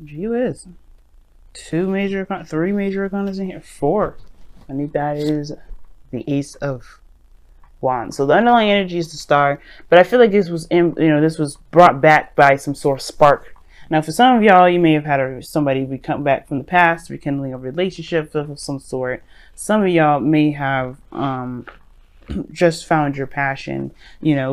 Gee whiz. Three major arcanas in here. Four. I think that is the Ace of Wands. So the underlying energy is the Star, but I feel like this was, this was brought back by some sort of spark. Now, for some of y'all, you may have had somebody come back from the past, rekindling a relationship of some sort. Some of y'all may have just found your passion,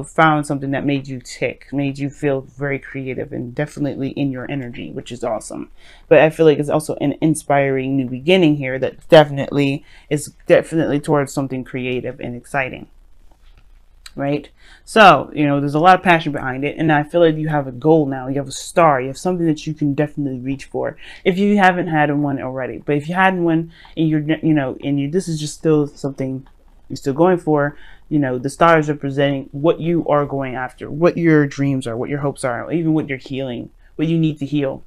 found something that made you tick, made you feel very creative and definitely in your energy, which is awesome. But I feel like it's also an inspiring new beginning here that is definitely towards something creative and exciting. Right? So, there's a lot of passion behind it, and I feel like you have a goal now. You have a star. You have something that you can definitely reach for. If you haven't had one already, but if you had one and this is just still something you're still going for, the stars are presenting what you are going after, what your dreams are, what your hopes are, even what you're healing, what you need to heal,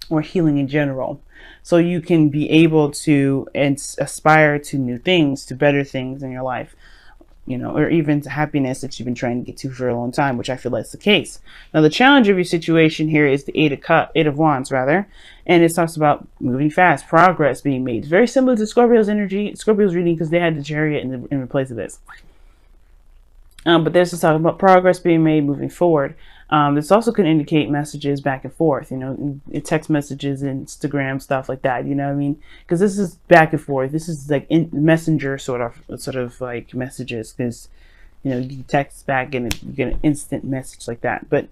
or healing in general. So you can be able to aspire to new things, to better things in your life, or even to happiness that you've been trying to get to for a long time, which I feel that's the case. Now, the challenge of your situation here is the Eight of Wands, rather, and it talks about moving fast, progress being made. It's very similar to Scorpio's reading, because they had the Chariot in place of this. But this is talking about progress being made, moving forward. This also can indicate messages back and forth, text messages, Instagram, stuff like that, what I mean? Because this is back and forth. This is like messenger sort of like messages, because, you text back and you get an instant message like that. But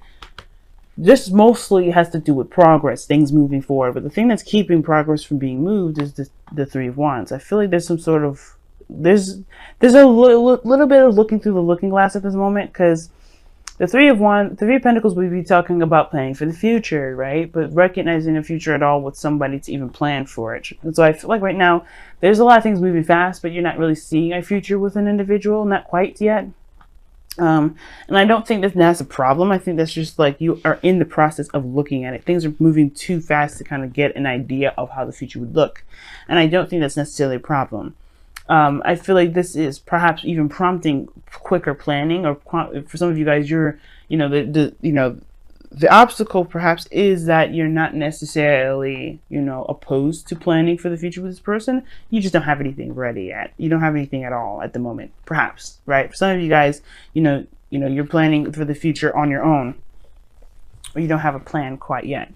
this mostly has to do with progress, things moving forward. But the thing that's keeping progress from being moved is the Three of Wands. I feel like there's some sort of, there's a little bit of looking through the looking glass at this moment, because the Three of Pentacles, we'd be talking about planning for the future, right? But recognizing the future at all with somebody to even plan for it. And so I feel like right now, there's a lot of things moving fast, but you're not really seeing a future with an individual, not quite yet. And I don't think that's a problem. I think that's just like you are in the process of looking at it. Things are moving too fast to kind of get an idea of how the future would look. And I don't think that's necessarily a problem. I feel like this is perhaps even prompting quicker planning, or for some of you guys, the obstacle perhaps is that you're not necessarily, opposed to planning for the future with this person. You just don't have anything ready yet. You don't have anything at all at the moment, perhaps, right? For some of you guys, you're planning for the future on your own, or you don't have a plan quite yet.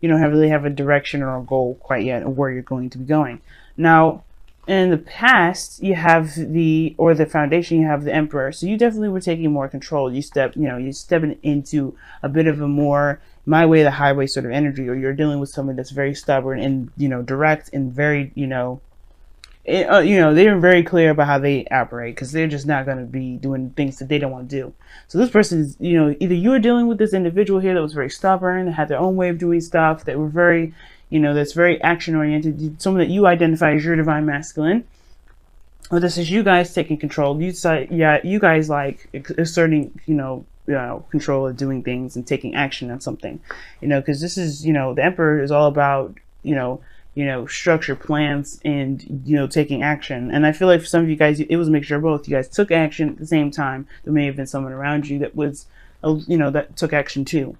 You don't really have a direction or a goal quite yet of where you're going to be going. Now, in the past, you have the foundation, you have the Emperor. So you definitely were taking more control. You're stepping into a bit of a more my way, the highway sort of energy, or you're dealing with someone that's very stubborn and, direct and very, they're very clear about how they operate, because they're just not going to be doing things that they don't want to do. So this person is, either you are dealing with this individual here that was very stubborn, that had their own way of doing stuff, that were very, that's very action oriented, someone that you identify as your divine masculine. Or this is you guys taking control. You guys like asserting, control of doing things and taking action on something, because this is, the Emperor is all about, structure, plans, and, taking action. And I feel like for some of you guys, it was a mixture of both. You guys took action at the same time. There may have been someone around you that was, that took action too.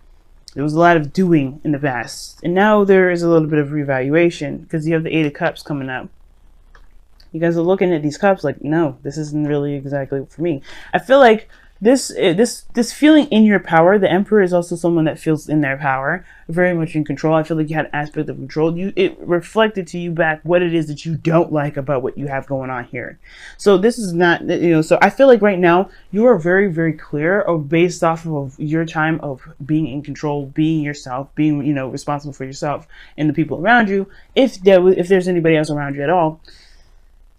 There was a lot of doing in the past, and now there is a little bit of reevaluation, because you have the Eight of Cups coming up. You guys are looking at these cups like, no, this isn't really exactly for me. I feel like this feeling in your power. The Emperor is also someone that feels in their power, very much in control. I feel like you had an aspect of control. It reflected to you back what it is that you don't like about what you have going on here. So this is not, so I feel like right now you are very, very clear of, based off of your time of being in control, being yourself, being, responsible for yourself and the people around you. If there's anybody else around you at all,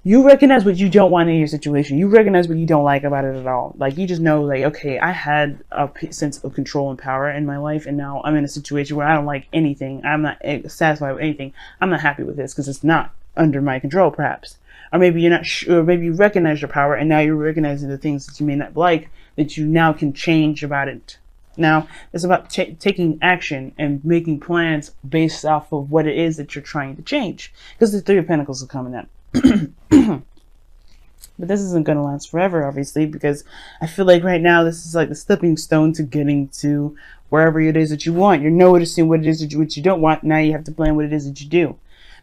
you recognize what you don't want in your situation. You recognize what you don't like about it at all. Like, you just know, like, okay, I had a sense of control and power in my life, and now I'm in a situation where I don't like anything. I'm not satisfied with anything. I'm not happy with this because it's not under my control, perhaps. Or maybe you're not sure, maybe you recognize your power, and now you're recognizing the things that you may not like that you now can change about it. Now, it's about taking action and making plans based off of what it is that you're trying to change. Because the Three of Pentacles is coming up. But this isn't going to last forever, obviously, because I feel like right now this is like the stepping stone to getting to wherever it is that you want. You're noticing what it is that what you don't want. Now you have to plan what it is that you do.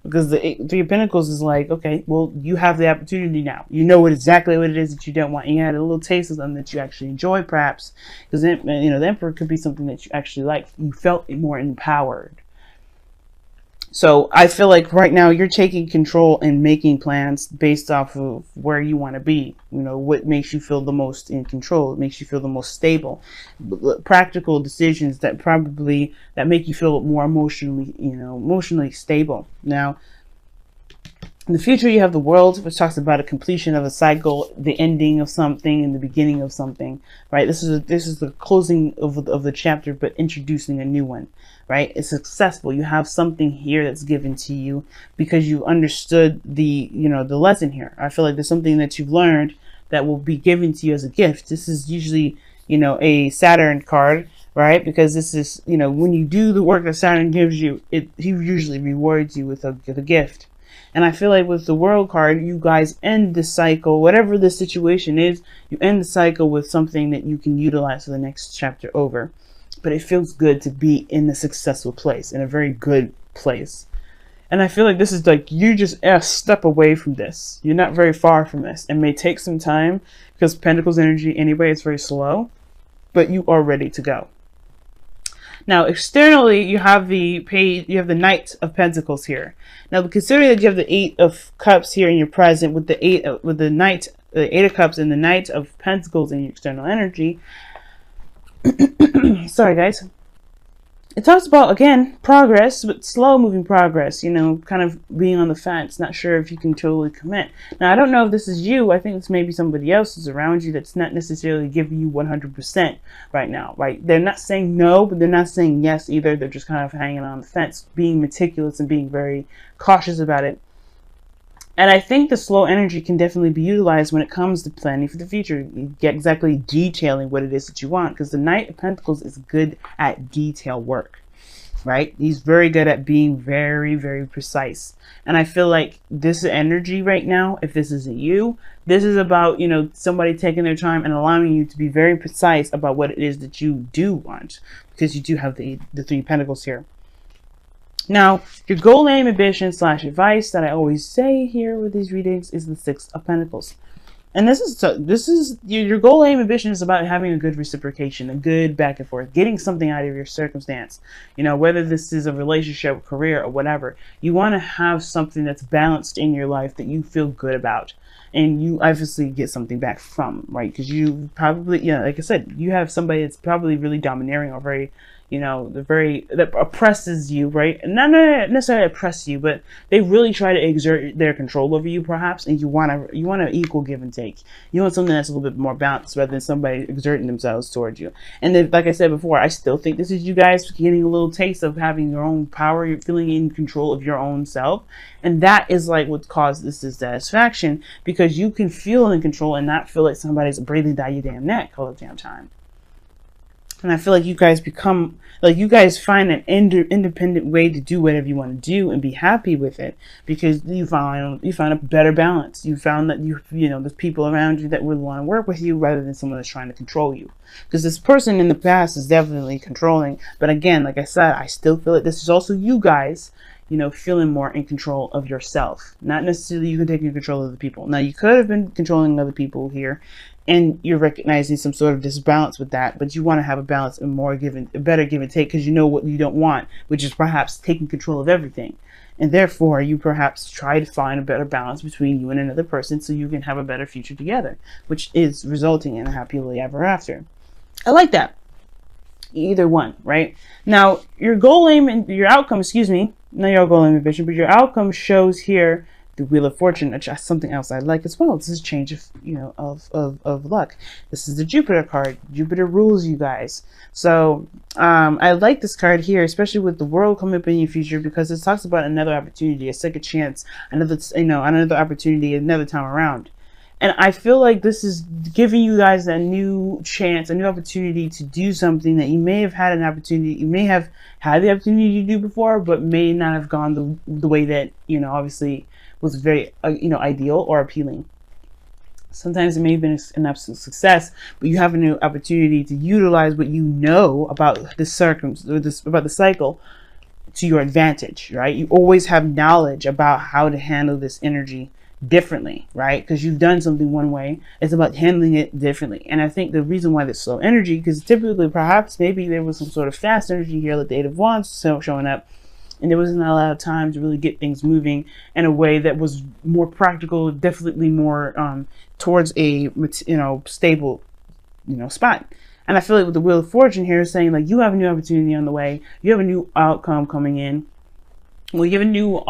Because the Three of Pentacles is like, okay, well, you have the opportunity now. You know exactly what it is that you don't want. And you had a little taste of them that you actually enjoy, perhaps. Because, you know, the Emperor could be something that you actually like. You felt more empowered. So I feel like right now you're taking control and making plans based off of where you want to be. You know, what makes you feel the most in control. It makes you feel the most stable. Practical decisions that make you feel more emotionally, you know, emotionally stable. Now, in the future, you have the World, which talks about a completion of a cycle, the ending of something, and the beginning of something. Right? This is the closing of the chapter, but introducing a new one. Right? It's successful. You have something here that's given to you because you understood the lesson here. I feel like there's something that you've learned that will be given to you as a gift. This is usually, you know, a Saturn card, right? Because this is, you know, when you do the work that Saturn gives you, he usually rewards you with a gift. And I feel like with the World card, you guys end the cycle, whatever the situation is, you end the cycle with something that you can utilize for the next chapter over. But it feels good to be in a successful place, in a very good place. And I feel like this is like, you just a step away from this. You're not very far from this. It may take some time because Pentacles energy anyway is very slow, but you are ready to go. Now, externally, you have the Knight of Pentacles here. Now, considering that you have the 8 of Cups here in your present with the 8 of Cups and the Knight of Pentacles in your external energy. Sorry, guys. It talks about, again, progress, but slow moving progress, you know, kind of being on the fence, not sure if you can totally commit. Now, I don't know if this is you. I think it's maybe somebody else who's around you that's not necessarily giving you 100% right now, right? They're not saying no, but they're not saying yes either. They're just kind of hanging on the fence, being meticulous and being very cautious about it. And I think the slow energy can definitely be utilized when it comes to planning for the future. You get exactly detailing what it is that you want, because the Knight of Pentacles is good at detail work, right? He's very good at being very, very precise. And I feel like this energy right now, if this isn't you, this is about, you know, somebody taking their time and allowing you to be very precise about what it is that you do want, because you do have the Three Pentacles here. Now, your goal, aim, ambition / advice that I always say here with these readings is the Six of Pentacles. And this is your goal, aim, ambition is about having a good reciprocation, a good back and forth, getting something out of your circumstance. You know, whether this is a relationship, career, or whatever, you want to have something that's balanced in your life that you feel good about. And you obviously get something back from, right? Because you probably, you know, like I said, you have somebody that's probably really domineering or very, you know, that oppresses you, right? And not necessarily oppress you, but they really try to exert their control over you, perhaps. And you want an equal give and take. You want something that's a little bit more balanced rather than somebody exerting themselves towards you. And then, like I said before, I still think this is you guys getting a little taste of having your own power. You're feeling in control of your own self. And that is like what caused this dissatisfaction, because you can feel in control and not feel like somebody's breathing down your damn neck all the damn time. And I feel like you guys find an independent way to do whatever you want to do and be happy with it, because you found a better balance. You found that you know, there's people around you that would want to work with you rather than someone that's trying to control you. Because this person in the past is definitely controlling. But again, like I said, I still feel like this is also you guys, you know, feeling more in control of yourself. Not necessarily you can take control of the people. Now, you could have been controlling other people here, and you're recognizing some sort of disbalance with that, but you want to have a balance and a better give and take, because you know what you don't want, which is perhaps taking control of everything. And therefore, you perhaps try to find a better balance between you and another person so you can have a better future together, which is resulting in a happily ever after. I like that. Either one, right? Now, your goal, aim, and your outcome, not your goal, aim, ambition, but your outcome shows here the Wheel of Fortune, which is something else I like as well. This is a change of, you know, of luck. This is the Jupiter card. Jupiter rules you guys. So I like this card here, especially with the World coming up in your future, because it talks about another opportunity, a second chance, another opportunity, another time around. And I feel like this is giving you guys a new chance, a new opportunity to do something that you may have had you may have had the opportunity to do before, but may not have gone the way that, you know, obviously was very, you know, ideal or appealing. Sometimes it may have been an absolute success, but you have a new opportunity to utilize what you know about the about the cycle to your advantage, right? You always have knowledge about how to handle this energy differently, right? Because you've done something one way, it's about handling it differently. And I think the reason why there's slow energy, because typically perhaps maybe there was some sort of fast energy here, like the Eight of Wands showing up, and there wasn't a lot of time to really get things moving in a way that was more practical, definitely more towards a stable spot. And I feel like with the Wheel of Fortune here is saying, like, you have a new opportunity on the way, you have a new outcome coming in. Well, you have a new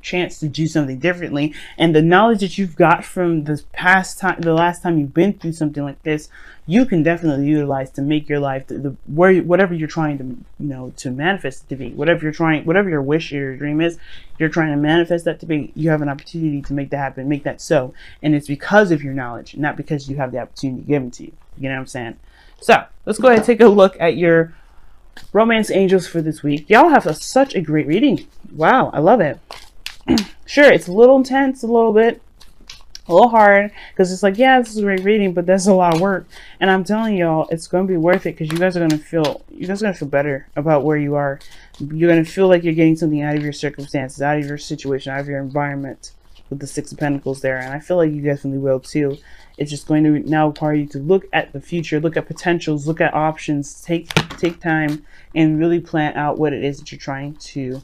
chance to do something differently, and the knowledge that you've got from the last time you've been through something like this, you can definitely utilize to make your life whatever you're trying to to manifest it to be, whatever your wish or your dream is, you're trying to manifest that to be. You have an opportunity to make that happen, make that so, and it's because of your knowledge, not because you have the opportunity given to you. You know what I'm saying? So let's go ahead and take a look at your romance angels for this week. Y'all have such a great reading. Wow, I love it. Sure, it's a little intense, a little hard, because it's like, yeah, this is a great reading, but that's a lot of work. And I'm telling y'all, it's going to be worth it, because you guys are going to feel better about where you are. You're going to feel like you're getting something out of your circumstances, out of your situation, out of your environment, with the Six of Pentacles there. And I feel like you definitely will too. It's just going to now require you to look at the future, look at potentials, look at options, take time and really plan out what it is that you're trying to,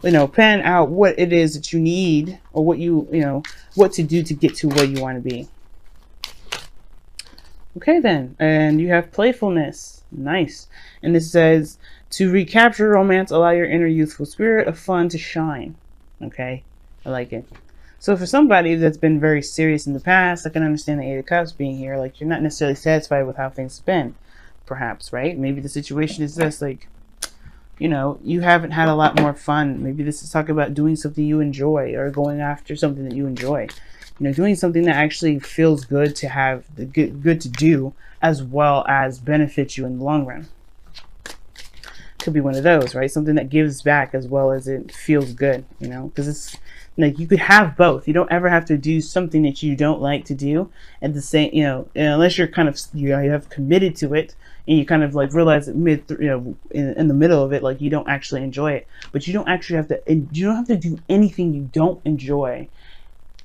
plan out what it is that you need, or what what to do to get to where you want to be. Okay then, and you have playfulness. Nice. And this says, to recapture romance, allow your inner youthful spirit of fun to shine. Okay, I like it. So for somebody that's been very serious in the past, I can understand the Eight of Cups being here. Like, you're not necessarily satisfied with how things have been, perhaps, right? Maybe the situation is this, like, you haven't had a lot more fun. Maybe this is talking about doing something you enjoy, or going after something that you enjoy. Doing something that actually feels good to have, good to do, as well as benefits you in the long run. Could be one of those, right? Something that gives back as well as it feels good, because it's like you could have both. You don't ever have to do something that you don't like to do at the same, unless you're kind of, you have committed to it, and you kind of like realize that in the middle of it, like, you don't actually enjoy it. But you don't actually have to, you don't have to do anything you don't enjoy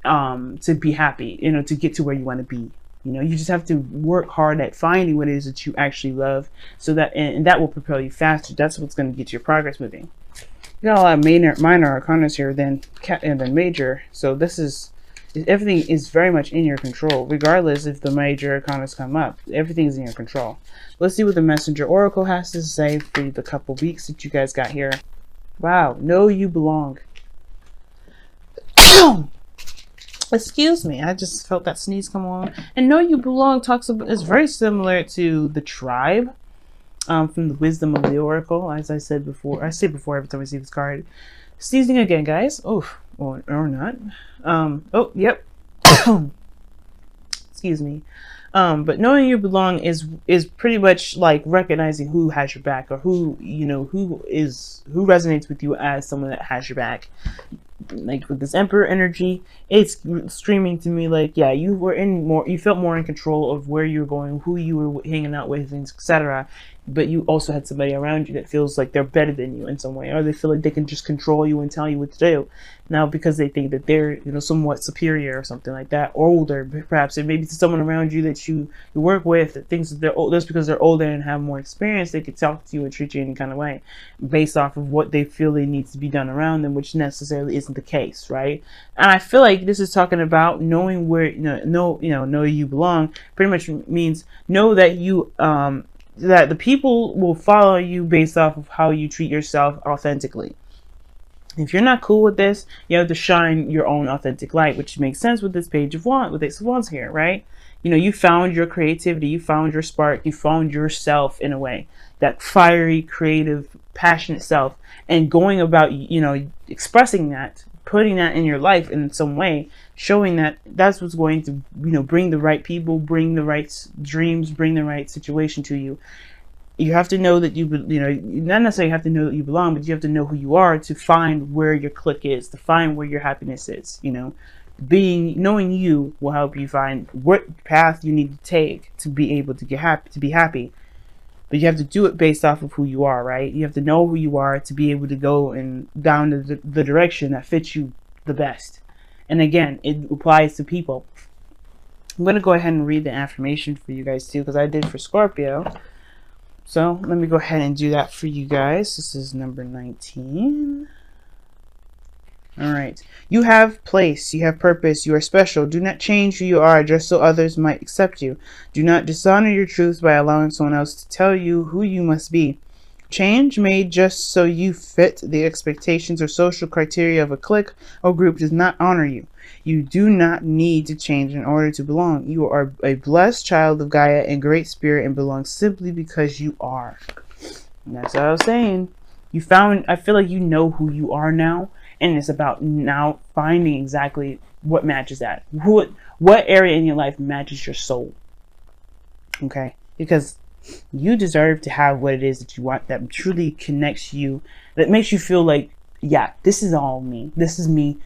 to be happy, to get to where you want to be. You just have to work hard at finding what it is that you actually love, so that, and that will propel you faster. That's what's going to get your progress moving. You got a lot of minor arcanas here than major, so everything is very much in your control, regardless if the major arcanas come up. Everything is in your control. Let's see what the Messenger Oracle has to say for the couple weeks that you guys got here. Wow, know you belong. Excuse me, I just felt that sneeze come on. And know you belong is very similar to the tribe. From the Wisdom of the Oracle, as I said before. I say before every time I see this card. Sneezing again, guys. Oh, or not. Oh, yep. Excuse me. But knowing you belong is pretty much like recognizing who has your back, or who resonates with you as someone that has your back. Like with this Emperor energy, it's screaming to me like, yeah, you felt more in control of where you were going, who you were hanging out with, and etc. But you also had somebody around you that feels like they're better than you in some way, or they feel like they can just control you and tell you what to do. Now, because they think that they're, somewhat superior or something like that, or older, perhaps, and maybe to someone around you that you work with that thinks that they're old, just because they're older and have more experience, they could talk to you and treat you any kind of way based off of what they feel they needs to be done around them, which necessarily isn't the case, right? And I feel like this is talking about knowing where, know you belong. Pretty much means know that you, that the people will follow you based off of how you treat yourself authentically. If you're not cool with this, you have to shine your own authentic light, which makes sense with this Page of Wands, with Ace of Wands here, right? You found your creativity, you found your spark, you found yourself in a way, that fiery, creative, passionate self, and going about, expressing that, putting that in your life in some way, showing that that's what's going to, bring the right people, bring the right dreams, bring the right situation to you. You have to know that not necessarily have to know that you belong, but you have to know who you are to find where your click is, to find where your happiness is, knowing you will help you find what path you need to take to be able to get happy, to be happy. But you have to do it based off of who you are, right? You have to know who you are to be able to go and down the direction that fits you the best. And again, it applies to people. I'm going to go ahead and read the affirmation for you guys too, because I did for Scorpio. So let me go ahead and do that for you guys. This is number 19. All right. You have place. You have purpose. You are special. Do not change who you are just so others might accept you. Do not dishonor your truth by allowing someone else to tell you who you must be. Change made just so you fit the expectations or social criteria of a clique or group does not honor you. You do not need to change in order to belong. You are a blessed child of Gaia and great spirit and belong simply because you are. And that's what I was saying. I feel like you know who you are now. And it's about now finding exactly what matches that. What area in your life matches your soul. Okay? Because you deserve to have what it is that you want, that truly connects you, that makes you feel like, yeah, this is all me. This is me.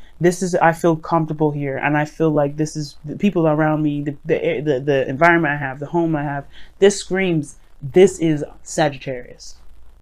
I feel comfortable here. And I feel like this is the people around me, the environment I have, the home I have. This screams, this is Sagittarius.